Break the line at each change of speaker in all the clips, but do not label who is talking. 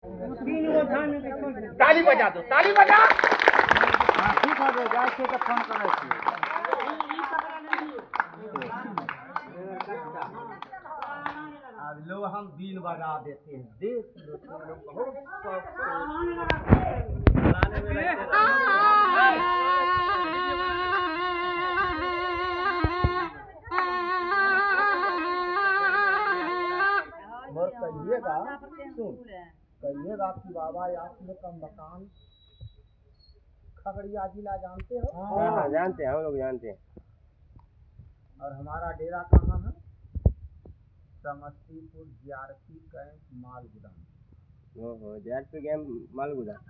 ताली बजा दो, ताली बजा।
हाँ ठीक है, जाए छे तो फोन करे छी।
अब लो हम बीन बजा देते हैं, देख लो तुम लोग बहुत शौक से बनाने में रहते हैं। और कहिएगा, सुन, कहिएगा कि बाबा आप लोग का मकान खगड़िया जिला जानते हो?
हाँ जानते हैं, हम लोग जानते हैं।
और हमारा डेरा कहाँ है? समस्तीपुर जीआरपी कैंप मालगुदाम।
ओहो, जीआरपी कैंप मालगुदाम।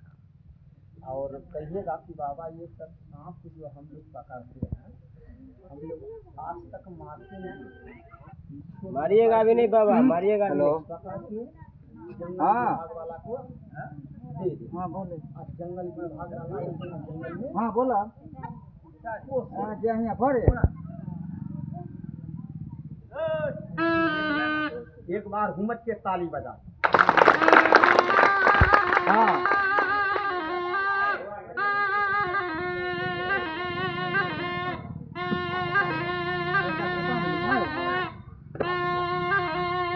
और कहिएगा कि बाबा ये सब सांप जो हम लोग पकड़ते हैं, हम लोग आज तक मारते नहीं।
मारिएगा भी नहीं बाबा, मारिएगा नहीं।
पकड़ के जंगल
हाँ।
विभाग वाला को दे दे।
हाँ बोले।
अब जंगल विभाग वाला जंगल में
हाँ बोला। यहाँ भरे।
एक बार हुम्मत के ताली बजा।
हाँ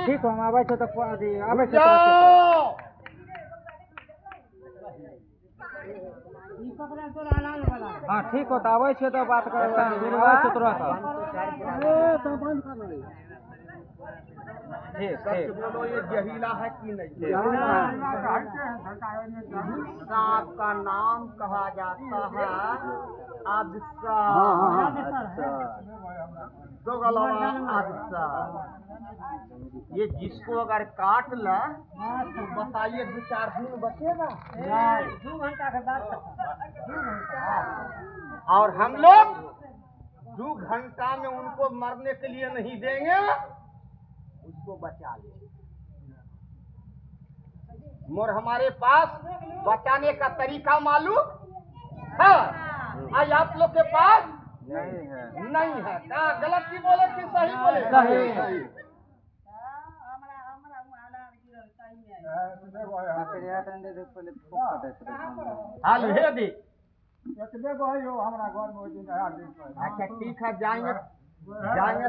ठीक हो, हम आवे छे तो आवे छे तो हाँ ठीक हो, तो आवे छे तो बात करता हूँ, आवे छे तुरंत। ठीक
सच
ठीक।
बोलो, ये जहरीला है कि नहीं? सांप का नाम कहा जाता है आदिशा। तो गलवा आदिशा। ये जिसको अगर काट ले तो बताइए 2-4 दिन बचेगा? 2 घंटा के बाद। और हम लोग 2 घंटा में उनको मरने के लिए नहीं देंगे, उसको बचा ले। मोर हमारे पास बचाने का तरीका मालूम है? आज आप लोग के पास नहीं है। क्या गलत की बोले कि सही बोले? सही। हाल है दी। अच्छा ठीक है, जाएंगे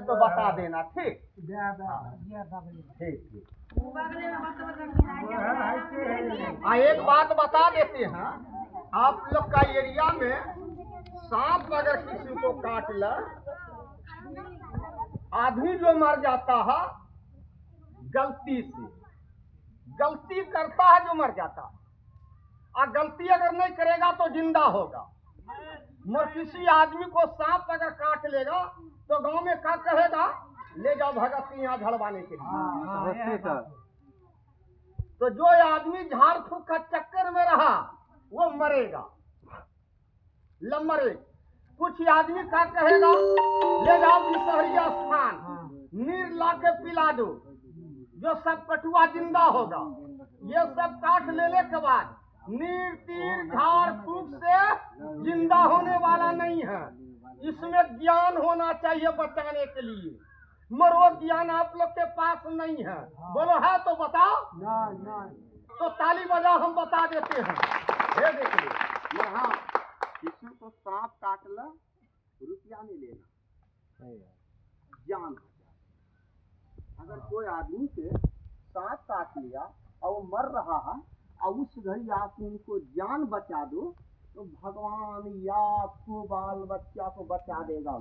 तो बता देना। ठीक ठीक। एक बात बता देते हैं, आप लोग का एरिया में सांप अगर किसी को काट ले, आदमी जो मर जाता है गलती से, गलती करता है जो मर जाता है, और गलती अगर नहीं करेगा तो जिंदा होगा। मगर किसी आदमी को सांप अगर काट लेगा तो गांव में क्या कहेगा? ले जाओ भगत के यहाँ झड़वाने के लिए। तो जो आदमी झाड़ फूक का चक्कर में रहा वो मरेगा, लमरे। कुछ आदमी क्या कहेगा? ले जाओ विषहरिया स्थान, नीर ला के पिला दो, जो सब कटुआ जिंदा होगा। ये सब काट लेने के बाद नीर तीर झाड़ फूक से जिंदा होने वाला नहीं है। इसमें ज्ञान होना चाहिए बचाने के लिए, मगर वो ज्ञान आप लोग के पास नहीं है। बोलो है तो बताओ। तो ताली बजाओ, हम बता देते हैं। ये देखिए, यहाँ किसी को सांप काट ला, रुपया नहीं लेना, जान। अगर कोई आदमी से सांप काट लिया और वो मर रहा है और उस घड़ी आप उनको जान बचा दो, तो भगवान या आपको बाल बच्चा को बचा देगा।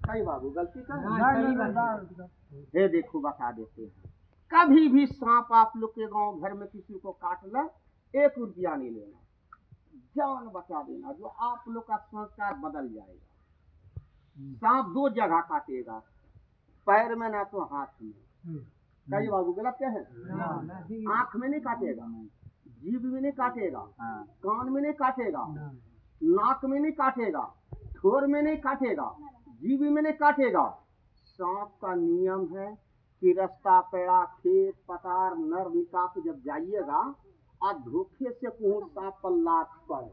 सही बाबू, गलती कर। ये देखो बता देते हैं, कभी भी सांप आप लोग के गांव घर में किसी को काट ला, 1 रुपया नहीं लेना, जान बचा देना, जो आप लोग का संस्कार बदल जाएगा। सांप 2 जगह काटेगा, पैर में ना तो हाथ में। कही बाबू गलत क्या है? आंख में नहीं काटेगा, जीभ में नहीं काटेगा, कान में नहीं काटेगा, नाक में नहीं काटेगा, ठोर में नहीं काटेगा, जीभ में नहीं काटेगा। सांप का नियम है कि रास्ता पेड़ा खेत पतार नर निकास जब जाइएगा और धोखे से कोई सांप पर लात पड़े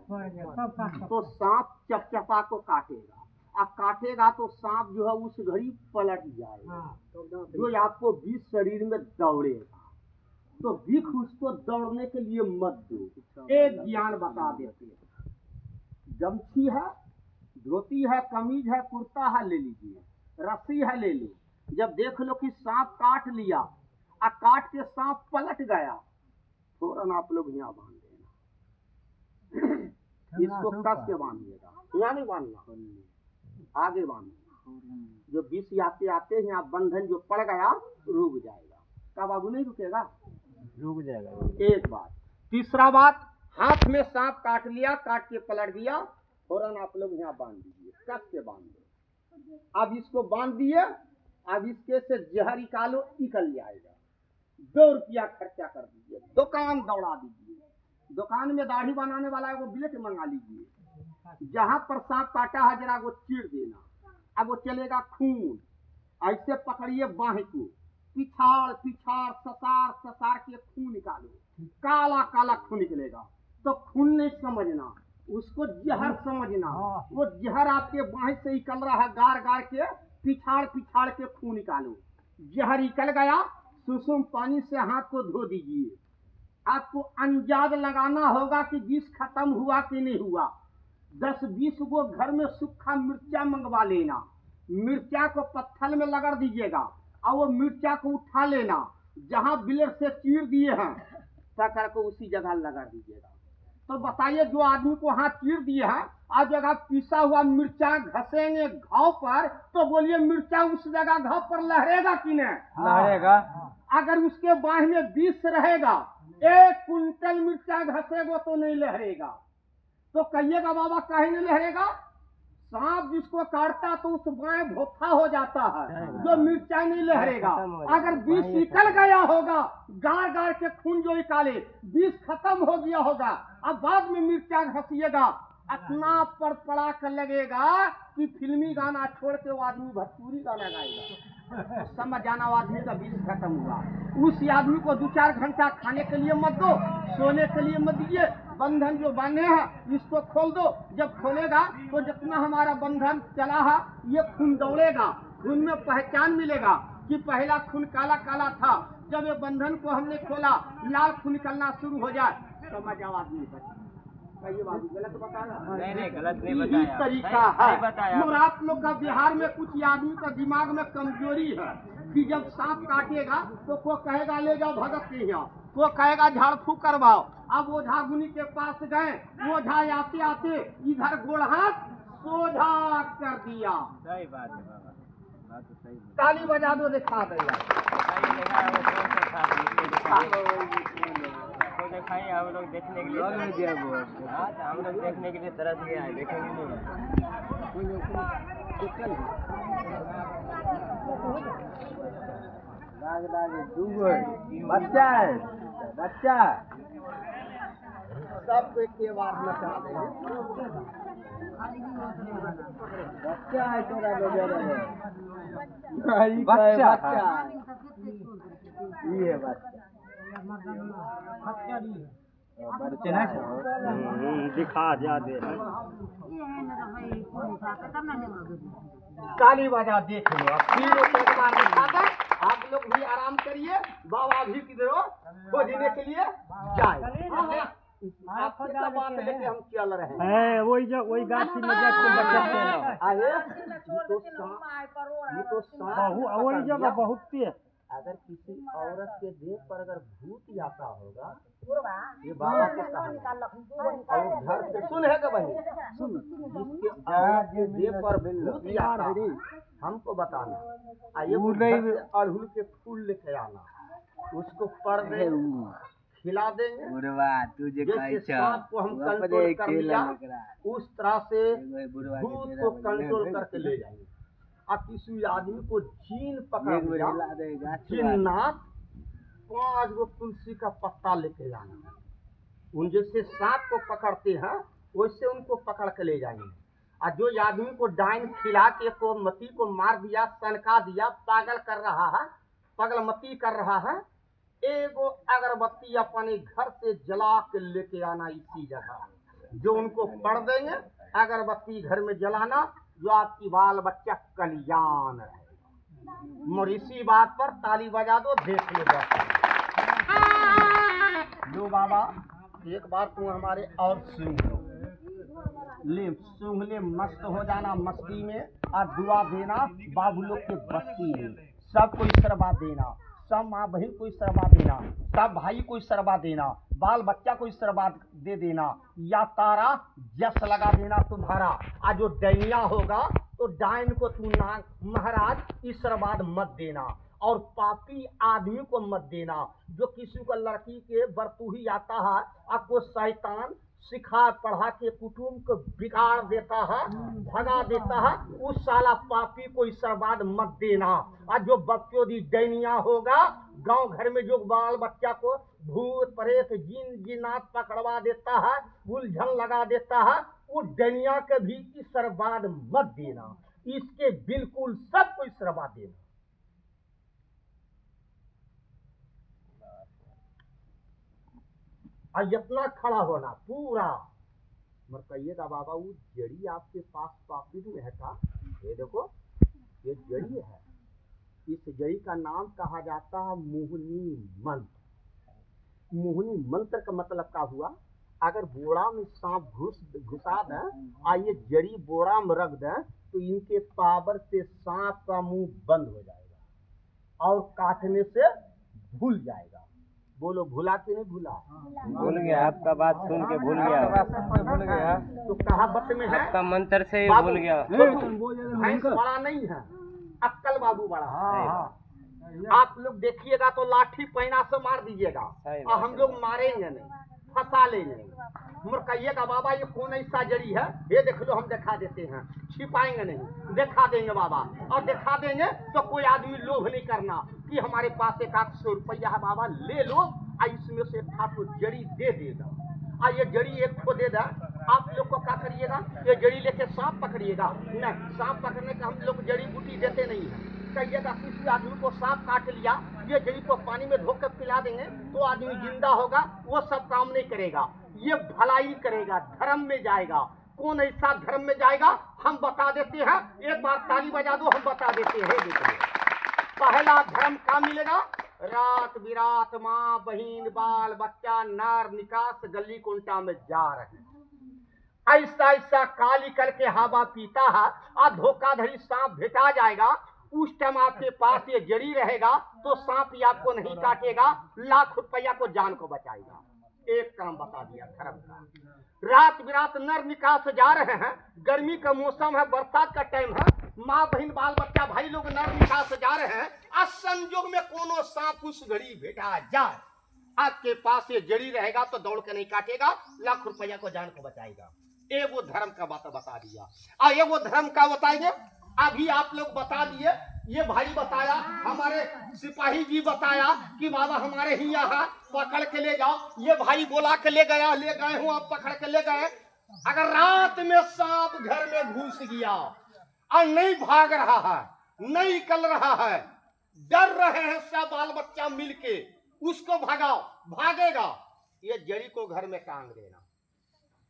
तो सांप चपचपा को काटेगा, और काटेगा तो सांप जो है उस घड़ी पलट जाएगा, जो आपको बीच शरीर में दौड़ेगा। तो बिख उसको दौड़ने के लिए मत दो। एक ज्ञान बता देते हैं, गमछी है, धोती है, कमीज है, कुर्ता है, ले लीजिए, रस्सी है, ले लो। जब देख लो कि सांप काट लिया और काट के सांप पलट गया, फौरन आप लोग यहाँ बांध देना। इसको कस के बांधिएगा, यहाँ नहीं बांधना, आगे बांधना। जो विष आते आते यहाँ बंधन जो पड़ गया रुक जाएगा। क्या बाबू नहीं रुकेगा?
रुक जाएगा।
एक बात। तीसरा बात, हाथ में सांप काट लिया, काट के पलट दिया, फौरन आप लोग यहाँ बांध दीजिए, कस के बांध दो। अब इसको बांध दिए, अब इसके से जहर निकालो, निकल जाएगा। 2 रुपया खर्चा कर दीजिए, दुकान दौड़ा दीजिए। दुकान में दाढ़ी बनाने वाला है वो बिलेट मंगा लीजिए। जहां पर सांप काटा है जरा वो चीर देना, अब वो चलेगा खून। ऐसे पकड़िए बाह को, पिछाड़ पिछाड़ ससार ससार के खून निकालो, काला काला खून निकलेगा। तो खून नहीं समझना, उसको जहर समझना। वो जहर आपके बाह से निकल रहा है, गार गार के पिछाड़ पिछाड़ के खून निकालो। जहर निकल गया, सुसुम पानी से हाथ को धो दीजिए। आपको अंदाज लगाना होगा कि विष खत्म हुआ कि नहीं हुआ। 10-20 गो घर में सूखा मिर्चा मंगवा लेना, मिर्चा को पत्थर में लगड़ दीजिएगा और वो मिर्चा को उठा लेना, जहां बिलेट से चीर दिए हैं पकड़ को उसी जगह लगा दीजिएगा। तो बताइए, जो आदमी को हाथ चीर दिए हैं, आज जगह पिसा हुआ मिर्चा घसेंगे घाव पर, तो बोलिए मिर्चा उस जगह घाव पर लहरेगा कि नहीं?
लहरेगा।
अगर उसके बाह में विष रहेगा, 1 कुंटल मिर्चा घसेगो तो नहीं लहरेगा। तो कहिएगा बाबा काहे नहीं लहरेगा? सांप जिसको काटता तो उस बाएं भोथा हो जाता है, जो मिर्चा नहीं लहरेगा। अगर विष निकल गया होगा, गार गार के खून जो निकाले, विष खत्म हो गया होगा, अब बाद में मिर्चा घसीएगा, इतना पड़पड़ा कर लगेगा कि फिल्मी गाना छोड़ के वो आदमी भोजपुरी गाना गाएगा। समझ जाना, वो आदमी का विष खत्म हुआ। उस आदमी को 2-4 घंटा खाने के लिए मत दो, सोने के लिए मत दीजिए। बंधन जो बांधे हैं इसको खोल दो। जब खोलेगा तो जितना हमारा बंधन चला है ये खून दौड़ेगा, खून में पहचान मिलेगा कि पहला खून काला काला था। जब ये बंधन को हमने खोला, लाल खून निकलना शुरू हो जाए, समझ जाओ आदमी ये बाबू गलत बताया?
नहीं, गलत नहीं
यही
बताया।
तरीका है। और आप लोग का बिहार में कुछ आदमी का दिमाग में कमजोरी है कि जब सांप काटेगा तो को कहेगा ले जाओ भगत के यहाँ, को कहेगा झाड़ फूक करवाओ। अब ओझा गुनी के पास गए, ओझा आते आते इधर गोड़ हाथ सोझा कर दिया।
सही बात है बाबा, बात तो सही है।
ताली बजा दो, दिखा देगा।
दिखाई हम लोग देखने के लिए, हम लोग देखने के लिए तरस गया है, देखेंगे नहीं। बच्चा है, बच्चा
सब एक बार नचा देंगे।
बच्चा है तोरा
बच्चा
ये बच्चा दिखा जा दे।
ताली बजा देख लो। अब फिर एक बार दिखा दे, आप लोग भी आराम करिए, बाबा भी किधरो खोजने के लिए जाए। आपकी सब बात लेके हम चल रहे हैं।
वही गाछी में जाके
आए, ये तो सांप
वही जगह बहुत तेज।
अगर किसी औरत के देह पर अगर भूत आता होगा, ये बाबा को कहा और घर से सुन है कि भाई सुन, जिसके औरत के देह पर भूत आता है हमको बताना। आइए अड़हुल के फूल लेके आना, उसको पर्दे खिला देंगे। जैसे सांप को हम कंट्रोल कर लिया, उस तरह से भूत को कंट्रोल करके ले जाएंगे। अब किसी आदमी को जीन पकड़ लिया, जिन्नात 5 गो तुलसी का पत्ता लेके जाना। उन जैसे सांप को पकड़ते हैं वैसे उनको पकड़ के ले जाएंगे। और जो आदमी को डाइन खिला के को मती को मार दिया, सनका दिया, पागल कर रहा है, पागलमती कर रहा है, एगो अगरबत्ती अपने घर से जला के लेके आना इसी जगह, जो उनको पढ़ देंगे। अगरबत्ती घर में जलाना, जो आपकी बाल बच्चा कल्याण रहेगा। और इसी बात पर ताली बजा दो, देख लो। बाबा एक बार तू हमारे और सूंघ लो, ले सूंघ ले, मस्त हो जाना मस्ती में, और दुआ देना बाबू लोग के बस्ती में, सबको इसरबा देना, सब माँ बहन को इसरबा देना, सब भाई को इसरबा देना, बाल बच्चा को इसरबा दे देना, या तारा जस लगा देना तुम्हारा। आज जो डैनिया होगा तो डाइन को तू ना महाराज इसरबाद मत देना, और पापी आदमी को मत देना, जो किसी को लड़की के बरतूही आता है, आपको शैतान सिखा पढ़ा के कुटुंब को बिगाड़ देता है, भगा देता है, उस साला पापी को इसरबाद मत देना। और जो बच्चों दी डैनिया होगा, गांव घर में जो बाल बच्चा को भूत प्रेत जिन जिनात पकड़वा देता है, उलझन लगा देता है, वो डैनिया के भी इसरबाद मत देना, इसके बिल्कुल सबको इसरबाद देना। और इतना खड़ा होना पूरा मर कहिएगा बाबा, वो जड़ी आपके पास पॉकेट में है का? ये देखो ये जड़ी है, इस जड़ी का नाम कहा जाता है मोहिनी मंत्र। मोहिनी मंत्र का मतलब क्या हुआ? अगर बोड़ा में सांप घुसा दें और ये जड़ी बोड़ा में रख दें तो इनके पावर से सांप का मुंह बंद हो जाएगा और काटने से भूल जाएगा। बोलो भूला कि नहीं भूला?
भूल गया, आपका बात सुन के भूल गया।
तो कहावत में है,
आपका मंत्र से ही भूल गया।
भैंस बड़ा नहीं है, अक्कल बाबू बड़ा है। आप लोग देखिएगा तो लाठी पैना से मार दीजिएगा और हम लोग मारेंगे नहीं, फंसा लेंगे। मर कहिएगा बाबा ये कौन ऐसा जड़ी है, ये देख लो हम दिखा देते हैं, छिपाएंगे नहीं, दिखा देंगे बाबा। और दिखा देंगे तो कोई आदमी लोभ नहीं करना कि हमारे पास 100 रुपया है बाबा ले लो, और इसमें से आपको जड़ी दे देगा। और ये जड़ी एक खो दे दा, आप लोग को क्या करिएगा, ये जड़ी लेके सांप पकड़िएगा। नहीं, सांप पकड़ने का हम लोग जड़ी बूटी देते नहीं है। कहिएगा किसी आदमी को सांप काट लिया, ये जड़ी को पानी में धोकर पिला देंगे तो आदमी जिंदा होगा, वो सब काम नहीं करेगा, ये भलाई करेगा, धर्म में जाएगा। कौन ऐसा धर्म में जाएगा हम बता देते हैं, एक बार ताली बजा दो हम बता देते हैं। देखिए पहला धर्म क्या मिलेगा? रात बिरात माँ बहन बाल बच्चा नर निकास गली कुंटा में जा रहे हैं, ऐसा ऐसा काली करके हवा पीता है और धोखाधड़ी सांप भेटा जाएगा। उस टाइम आपके पास ये जड़ी रहेगा तो सांप आपको नहीं काटेगा, लाख रुपया को जान को बचाएगा। एक काम बता दिया धर्म का। रात बिरात नर निकाल से जा रहे हैं, गर्मी का मौसम है, बरसात का टाइम है, माँ बहन बाल बच्चा भाई लोग नर निकाल से जा रहे हैं, और संजोग में कोनो सांप उस घड़ी भेटा जाए, आपके पास ये जड़ी रहेगा तो दौड़ के नहीं काटेगा, लाख रुपया को जान को बचाएगा। ये वो धर्म का बात बता दिया। और ये वो धर्म का बताएंगे, अभी आप लोग बता दिए, ये भाई बताया, हमारे सिपाही जी बताया कि बाबा हमारे ही यहाँ पकड़ के ले जाओ। ये भाई बोला के ले गया, ले गए हूँ, आप पकड़ के ले गए। अगर रात में सांप घर में घुस गया और नहीं भाग रहा है, नहीं निकल रहा है, डर रहे हैं सब बाल बच्चा मिलके, उसको भगाओ, भागेगा। ये जड़ी को घर में टांग देना,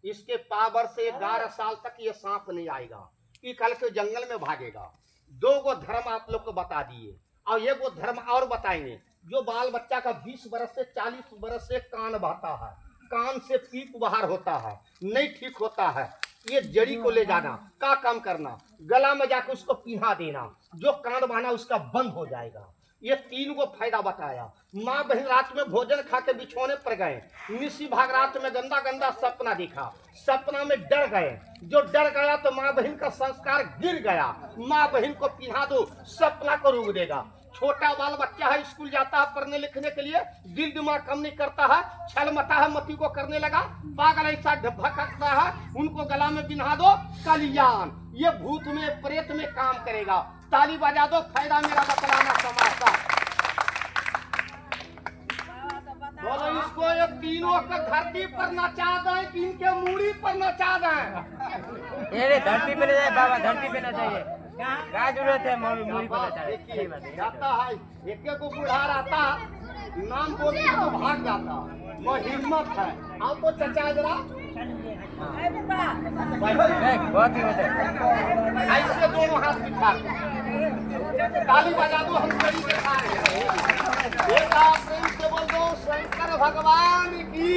इसके पावर से 11 साल तक ये सांप नहीं आएगा, कि कल से जंगल में भागेगा। 2 गो धर्म आप लोग को बता दिए, और ये वो धर्म और बताएंगे। जो बाल बच्चा का 20 बरस से 40 बरस से कान बहता है, कान से पीप बाहर होता है, नहीं ठीक होता है, ये जड़ी को ले जाना, का काम करना, गला में जाकर उसको पिन्हा देना, जो कान बहना उसका बंद हो जाएगा। ये 3 गो फायदा बताया। माँ बहन रात में भोजन खा के बिछौने पर गए, निसी भाग रात में गंदा गंदा सपना देखा, सपना में डर गए, जो डर गया तो माँ बहन का संस्कार गिर गया। माँ बहन को पिन्हा दो, सपना को रोक देगा। छोटा बाल बच्चा है, स्कूल जाता है पढ़ने लिखने के लिए, दिल दिमाग कम नहीं करता है, छल मता है, मती को करने लगा, पागल ऐसा ढब्बा करता है, उनको गला में बिन्हा दो, कल्याण। ये भूत में प्रेत में काम करेगा। ताली बजा दो, फायदा मेरा बतलाना समाज का। बोलो इसको ये तीनों का धरती पर नचा दें कि इनके मूड़ी पर नचा दें?
ये धरती पे न जाए बाबा, धरती पे न जाइए, क्या जरूरत है मूड़ी पर नचाने?
जाता है एक को बूढ़ा रहता, नाम बोल के तो भाग जाता, वो हिम्मत है। आप तो चचा जरा
बहुत ही होता है,
ऐसे दोनों हाथ बिठा, ताली बजा दो, हम कड़ी दिखा रहे हैं। बेटा प्रेम से बोल दो शंकर भगवान की।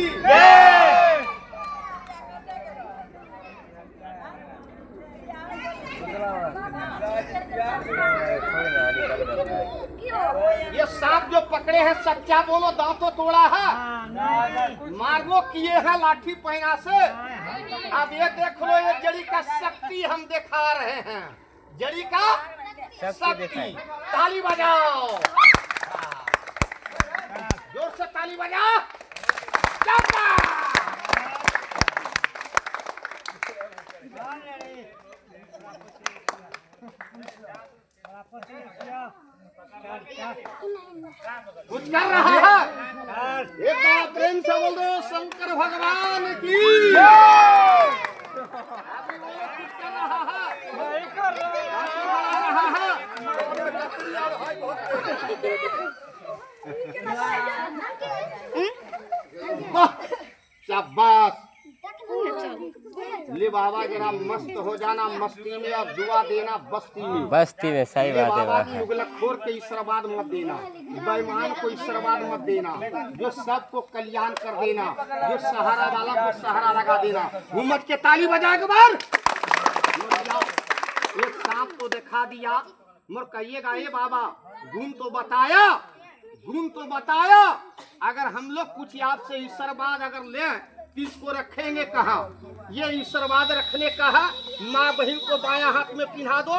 ये सांप जो पकड़े हैं सच्चा बोलो, दांतों तोड़ा है, मार्गो किए हैं लाठी पैना से। अब ये देख लो, ये जड़ी का शक्ति हम दिखा रहे हैं, जड़ी का शक्ति। ताली बजाओ, जोर से ताली बजाओ। कुछ कर रहा है, एक बार प्रेम से बोल दो शंकर भगवान की। अभी वो कुछ कर रहा है। शाबाश, ले बाबा जरा मस्त हो जाना मस्ती में, और दुआ देना बस्ती में।
बस्ती में सही बात है
बाबा चुगलखोर को ईश्वरवाद मत देना, बेईमान को ईश्वरवाद मत देना, जो सबको कल्याण कर देना, जो सहारा वाला को सहारा लगा देना। हिम्मत के ताली बजा के बार। एक सांप को दिखा दिया, मोर कहिएगा ये बाबा गुण तो बताया, गुण तो बताया। अगर हम लोग कुछ आपसे ईश्वरवाद अगर लें तो इसको रखेंगे कहाँ? ये ईश्वरवाद रखने का है। माँ बहन को बायां हाथ में पिन्हा दो,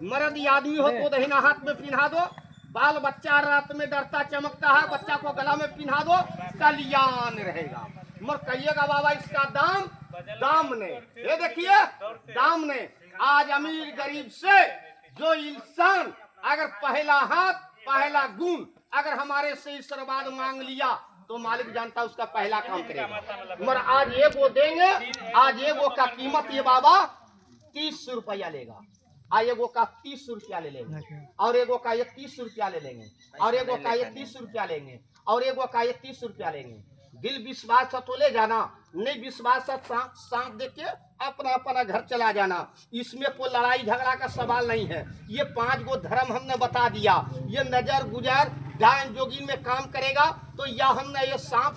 मर्द आदमी हो तो दाहिना हाथ में पिन्हा दो, बाल बच्चा रात में डरता चमकता है, बच्चा को गला में पिन्हा दो, कल्याण रहेगा। मर कहिएगा बाबा इसका दाम, दाम ने, ये देखिए दाम ने। आज अमीर गरीब से जो इंसान अगर पहला हाथ पहला गुण अगर हमारे से ईश्वरवाद मांग लिया तो मालिक जानता उसका पहला काम करेगा। मगर आज ये वो देंगे, आज ये वो का कीमत ये बाबा 30 रुपया लेगा, आज एगो का 30 रुपया ले लेंगे, और एगो का ये 30 रुपया ले लेंगे, और एगो का ये 30 रुपया लेंगे, और एगो का ये 30 रुपया लेंगे। दिल विश्वास से तो ले जाना, नहीं विश्वास से सांप देख के अपना अपना घर चला जाना। इसमें कोई लड़ाई झगड़ा का सवाल नहीं है। ये 5 गो धर्म हमने बता दिया, ये नजर गुजर गायन जोगी में काम करेगा तो यह हमने ये सांप